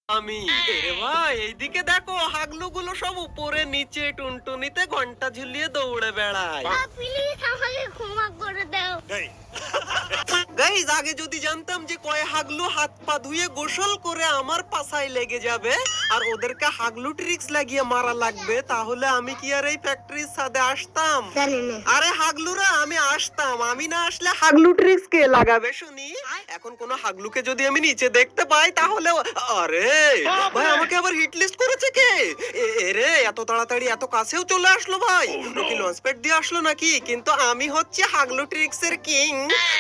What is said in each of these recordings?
আমি এরে ভাই এইদিকে দেখো হাগলুগুলো সব উপরে নিচে টুনটুনিতে ঘন্টা ঝুলিয়ে দৌড়ে বেড়ায়। প্লিজ আমাকে ক্ষমা করে দাও। গাইস আগে যদি জানতাম যে কয় হাগলু হাত পা ধুয়ে গোসল করে আমার পাছায় লেগে যাবে আর ওদেরকে হাগলু ট্রিক্স লাগিয়ে মারা লাগবে, তাহলে আমি কি আর এই ফ্যাক্টরির ছাদে আসতাম? জানি না। আরে হাগলুরা আমি আসতাম, আমি না আসলে হাগলু ট্রিক্স কে লাগাবে শুনি? এখন কোন হাগলুকে যদি আমি নিচে দেখতে পাই তাহলে আরে ভাই আমাকে আবার হিট লিস্ট করেছে কে? এরে এত তাড়াতাড়ি এত কাছেও চলে আসলো ভাই, কি লঞ্চ প্যাড দিয়ে আসলো নাকি? কিন্তু আমি হচ্ছে হাগলু ট্রিক্স এর কিং,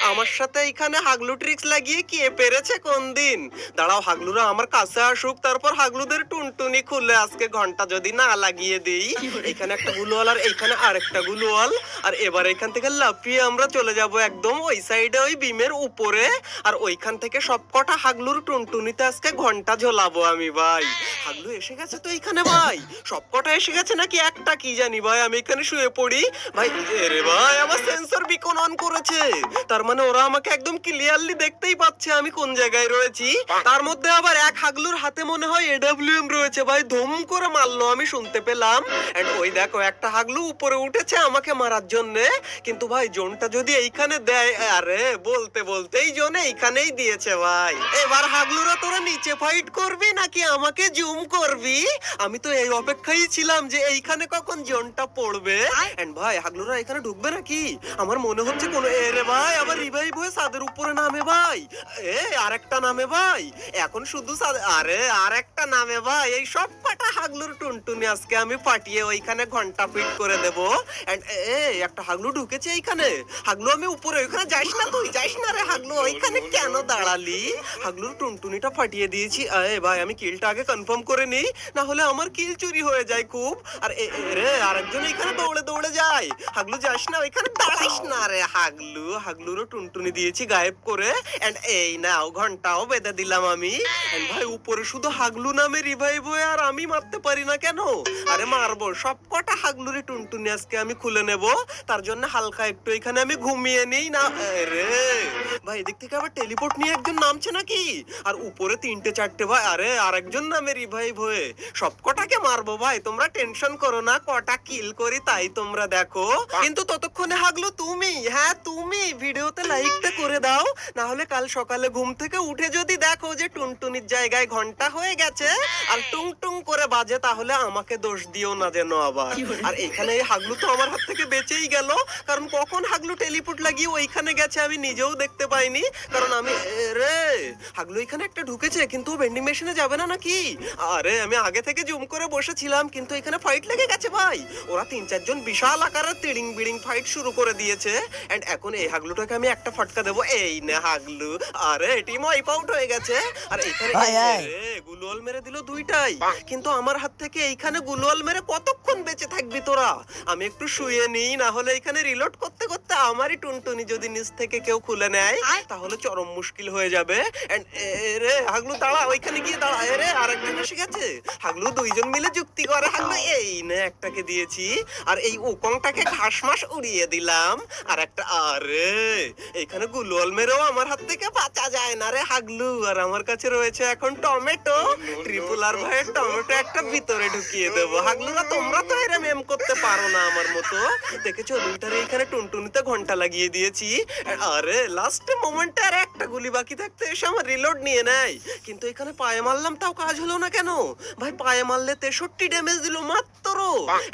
আমার সাথে এখানে হাগলু ট্রিক্স লাগিয়ে কে পেরেছে কোন দিন? দাঁড়াও হাগলুরা আমার কাছে আসুক, তারপর হাগলুদের টুনটুনি খুলে আজকে ঘন্টা যদি না লাগিয়ে দেই। এখানে একটা গুলোয়াল আর এইখানে আরেকটা গুলোয়াল, আর এবার এখান থেকে লাফিয়ে আমরা চলে যাব একদম ওই সাইডে ওই বিমের উপরে, আর ওইখান থেকে সবকটা হাগলুর টুনটুনিতে আজকে ঘন্টা ঝোলাবো আমি ভাই। হাগলু এসে গেছে তো এইখানে ভাই, সবকটা এসে গেছে নাকি একটা কি জানি ভাই, আমি এখানে শুয়ে পড়ি ভাই। এরে ভাই আমার সেন্সর বিকন অন করেছে, তার মানে ওরা আমাকে একদম ক্লিয়ারলি দেখতেই পাচ্ছে আমি কোন জায়গায় রয়েছি। তার মধ্যে আবার এক হাগলুর হাতে মনে হয় এডব্লিউএম রয়েছে ভাই, ধুম করে মারলো আমি শুনতে পেলাম। এন্ড ওই দেখো একটা হাগলু উপরে উঠেছে আমাকে মারার জন্য, কিন্তু ভাই জোনটা যদি এইখানে দেয়, আরে বলতে বলতেই জোন এইখানেই দিয়েছে ভাই। এবার হাগলুরা তোরা নিচে ফাইট করবি নাকি আমাকে জুম করবি? আমি তো এই অপেক্ষায় ছিলাম যে এইখানে কখন জোনটা পড়বে। এন্ড ভাই হাগলুরা এখানে ঢুকবে নাকি? আমার মনে হচ্ছে কোন এরে ভাই আবার রিভাইভ হয়ে ছাদের উপরে নামে ভাই। আরেকটা নামে ভাই, এখন শুধু আরে আরেকটা নামে ভাই। এই সব কটা হাগলুর টুনটুনি আজকে আমি পাঠিয়ে ওইখানে ঘন্টা ফিট করে দেব। এন্ড একটা হাগলু ঢুকেছে এইখানে। হাগলু আমি উপরে, ওইখানে যাইস না, তুই যাইস না রে হাগলু, ওইখানে কেন দাঁড়ালি? হাগলুর টুনটুনিটা ফাটিয়ে দিয়েছি। ভাই আমি কিলটা আগে কনফার্ম করে নিই, না হলে আমার কিল চুরি হয়ে যায় খুব। আর রে আরেকজন এখানে দৌড়ে দৌড়ে যায়। হাগলু যাস না ওইখানে, দাঁড়াইস না রে হাগলু। হাগলুরও টুনটুনি দিয়েছি গায়েব করে। এন্ড এই নাও ঘন্টাও বেঁধে দিলাম আমি। এন্ড ভাই উপরে শুধু হাগলু নামে রিভাইভ হয়ে আর আমি মারতে পারি না কেন? আরে মারবো, সব কটা হাগলুরে টুনটুনি আজকে আমি খুলে নেব। তার জন্য হালকা একটু এখানে আমি ঘুমিয়ে নেই না। রে ভাই এদিক থেকে আবার টেলিপোর্ট নিয়ে একজন নামছে নাকি? আর উপরে তিনটে চারটে ভাই, আরে আরেকজন নামে রিভাইভ হয়ে। সব কটাকে মারবো ভাই, তোমরা টেনশন করো না, কটা কিল করি তাই তোমরা দেখো। কিন্তু ততক্ষণে হাগলু তুমি, হ্যাঁ তুমি ভিডিওতে লাইকটা করে দাও, না হলে কাল সকালে ঘুম থেকে উঠে যদি দেখো যে টুনটুনির জায়গায় ঘন্টা হয়ে গেছে আর টুং টুং করে বাজে, তাহলে আমাকে দোষ দিও না যেন আবার। আর এখানে এই হাগলু তো আমার হাত থেকে বেঁচেই গেল, কারণ কখন হাগলু টেলিপোর্ট লাগিয়ে ওইখানে গেছে আমি নিজেও দেখতে পাইনি, কারণ আমি রে হাগলু এখানে একটা ঢুকেছে, কিন্তু ভেন্ডিং মেশিনে যাবে না নাকি? আরে আমি আগে থেকে জুম করে বসেছিলাম, কিন্তু এখানে ফাইট লেগে গেছে ভাই। ওরা তিন চারজন বিশাল আকারের তিড়িং বিড়িং ফাইট শুরু করে দিয়েছে। এন্ড এখন এই হাগলুটাকে আমি একটা ফটকা দেবো। এই না হাগলু, আরে টিম ওয়াইপ আউট হয়ে গেছে। আর এইখানে গুলোয়াল মেরে দিল দুইটাই, কিন্তু আমার হাত থেকে এইখানে গুলোয়াল মেরে কতক্ষণ বেঁচে থাকবি তোরা? আমি একটু শুয়ে নিই, না হলে এখানে রিলোড করতে করতে আমারই টুনটুনি যদি নিচ থেকে কেউ খুলে নেয় তাহলে চরম মুশকিল হয়ে যাবে। এন্ড রে হাগলু দাঁড়া, ওইখানে গিয়ে দাঁড়া। রে আরেকজন এসে গেছে। হাগলু দুইজন মিলে যুক্তি করে। হাগলু এই না একটাকে দিয়েছি, আর এই উকংটাকে ঘাস মাস উড়িয়ে দিলাম। আর একটা আরে এখানে গুলোয়াল মেরেও আমার হাত থেকে বাঁচা যায় না রে হাগলু। আর আমার কাছে রয়েছে এখন টমেটো, ট্রিপল আর ভাইয়ের টমেটো একটা ভিতরে ঢুকিয়ে দেবো। হাগলুরা তোমরা তো এরম এম করতে পারো না আমার মতো। দেখেছো দুইটারে এখানে টুনটুনিতে ঘন্টা লাগিয়ে দিয়েছি। আরে লাস্ট মোমেন্টে আর একটা গুলি বাকি থাকতে এসে আমার রিলোড নিয়ে নেয়, কিন্তু এখানে পায়ে মারলাম তাও কাজ হলো না কেন ভাই? পায়ে মারলে 63 ড্যামেজ দিল মাত্র।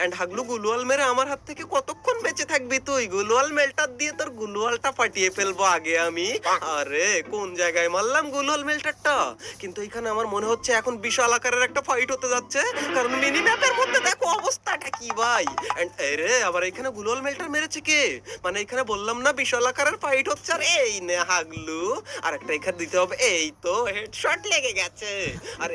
এন্ড হাগলু গুলোয়াল মেরে আমার হাত থেকে কতক্ষণ বেঁচে থাকবি তুই? গুলোয়াল মেল্টার দিয়ে তোর গুলোয়ালটা ফাটিয়ে ফেলবো আগে আমি। আরে কোন জায়গায় মারলাম গুলোয়াল মেল্টারটা? কিন্তু এখানে আমার মনে হচ্ছে এখন বিশাল আকারের একটা ফাইট হতে যাচ্ছে, কারণ মিনি ম্যাপের মধ্যে দেখো অবস্থাটা কি ভাই। এন্ড আরে আবার এখানে গুলোয়াল মেল্টার মেরেছে কে? মানে এখানে বললাম না বিশাল আকারের ফাইট হচ্ছে। আর এই নে হাগলু আরেকটা এখানে দিতে হবে। এই তো হেডশট লেগে গেছে। আর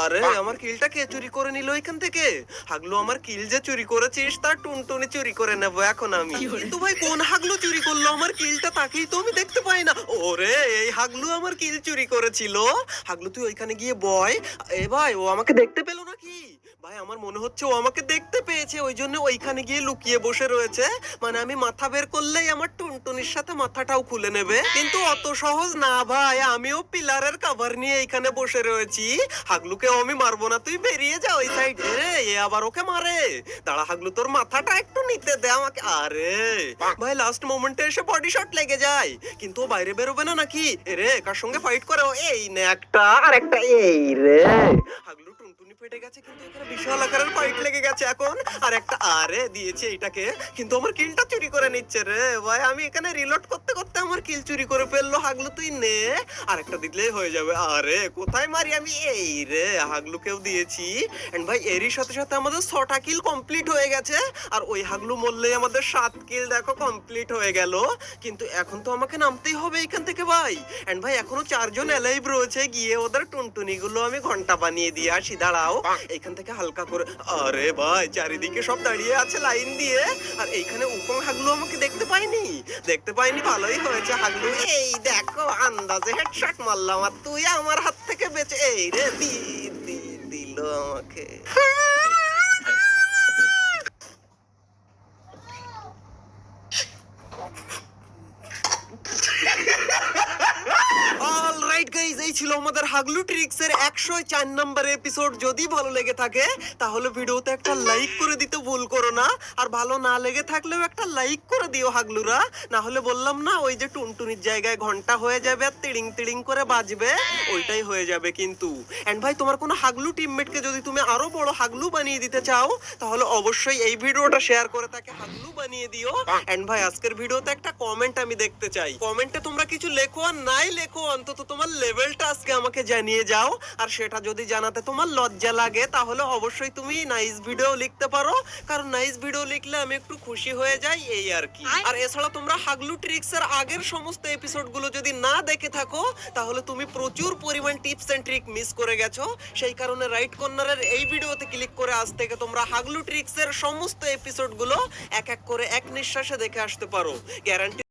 আরে আমার কিলটা কে চুরি করে নিল এখান থেকে? হাগলু আমার কিল যে চুরি করেছিস তার টুনটুনি চুরি করে নেবো এখন আমি। কিন্তু ভাই কোন হাগলু চুরি করলো আমার কিলটা? তাকেই তো আমি দেখতে পাই না। ওরে এই হাগলু আমার কিল চুরি করেছিল। হাগলু তুই ওইখানে গিয়ে বয়। এ ভাই ও আমাকে দেখতে পেলো নাকি? ভাই আমার মনে হচ্ছে ও আমাকে দেখতে পেয়েছে, ওই জন্য ওইখানে গিয়ে লুকিয়ে বসে রয়েছে। মানে আমি মাথা বের করলেই আমার টুনটুনির সাথে মাথাটাও খুলে নেবে। কিন্তু অত সহজ না ভাই, আমিও পিলারের কভার নিয়ে এখানে বসে রয়েছি। হাগলুকে আমি মারবো না, তুই বেরিয়ে যা ওই সাইডে। রে এ আবার ওকে মারে। দাঁড়া হাগলু, তোর মাথাটা একটু নিতে দে আমাকে। আরে ভাই লাস্ট মোমেন্টে এসে বডি শট লেগে যায়, কিন্তু ও বাইরে বেরোবে না নাকি? রে কার সঙ্গে ফাইট করে ও? এই নে একটা, আর একটা এই রে। হাগলু টুনটুনি ফেটে গেছে, কিন্তু এখানে বিশাল আকারের ফাইট লেগে গেছে এখন। আর একটা আরে দিয়েছে এইটাকে, কিন্তু আমার কিলটা চুরি করে নিচ্ছে রে ভাই। আমি এখানে রিলোড করতে করতে আমার কিল চুরি করে ফেললো। হাগলু তুই নে, আর একটা দিলেই হয়ে যাবে। আরে কোথায় মারি আমি? এই রে হাগলুকেও দিয়েছি। এন্ড ভাই এরই সাথে সাথে আমাদের 6টা কিল কমপ্লিট হয়ে গেছে। আর ওই হাগলু মরলেই আমাদের 7 কিল দেখো কমপ্লিট হয়ে গেল। কিন্তু এখন তো আমাকে নামতেই হবে এখান থেকে ভাই। এন্ড ভাই এখনো 4 জন এলাইভ রয়েছে, গিয়ে ওদের টুনটুনি গুলো আমি ঘন্টা বানিয়ে দিয়ে আসি। দাঁড়াও এইখান থেকে হালকা করে। আরে ভাই চারিদিকে সব দাঁড়িয়ে আছে লাইন দিয়ে, আর এইখানে উপং হাগলু আমাকে দেখতে পাইনি। দেখতে পাইনি, ভালোই হয়েছে হাগলু। এই দেখো আন্দাজে হেডশট মারলাম, আর তুই আমার হাত থেকে বেঁচে। এই রে দিল আমাকে। অলরাইট গাইস, এই ছিল আমাদের হাগলু ট্রিক্স এর 104 নম্বর এপিসোড। যদি ভালো লেগে থাকে তাহলে ভিডিওতে একটা লাইক করে দিতে ভুল করো না। আর ভালো না লেগে থাকলেও একটা লাইক করে দিও হাগলুরা। না হলে বললাম না, ওই যে টুনটুনির জায়গায় ঘন্টা হয়ে যাবে আর তিড়িং তিড়িং করে বাজবে, ওইটাই হয়ে যাবে কিন্তু। এন্ড ভাই তোমার কোনো হাগলু টিমমেটকে যদি তুমি আরো বড় হাগলু বানিয়ে দিতে চাও, তাহলে অবশ্যই এই ভিডিওটা শেয়ার করে তাকে হাগলু বানিয়ে দিও। এন্ড ভাই আজকের ভিডিওতে একটা কমেন্ট আমি দেখতে চাই। কমেন্টে তোমরা কিছু লেখো আর নাই লেখো, অন্তত তোমার লেভেলটা আজকে আমাকে জানিয়ে যাও। আর সেটা যদি জানাতে তোমার লজ্জা লাগে, তাহলে অবশ্যই তুমি নাইস ভিডিও লিখতে পারো, কারণ নাইস ভিডিও লিখলে আমি একটু খুশি হয়ে যাই, এই আর কি। আর এছাড়া তোমরা হাগলু ট্রিক্স এর আগের সমস্ত এপিসোড গুলো যদি না দেখে থাকো, তাহলে তুমি প্রচুর পরিমাণ টিপস এন্ড ট্রিক মিস করে গেছো। সেই কারণে রাইট কর্নারের এই ভিডিওতে ক্লিক করে আজ থেকে তোমরা হাগলু ট্রিক্স এর সমস্ত এপিসোড গুলো এক এক করে এক নিঃশ্বাসে দেখে আসতে পারো। গ্যারান্টি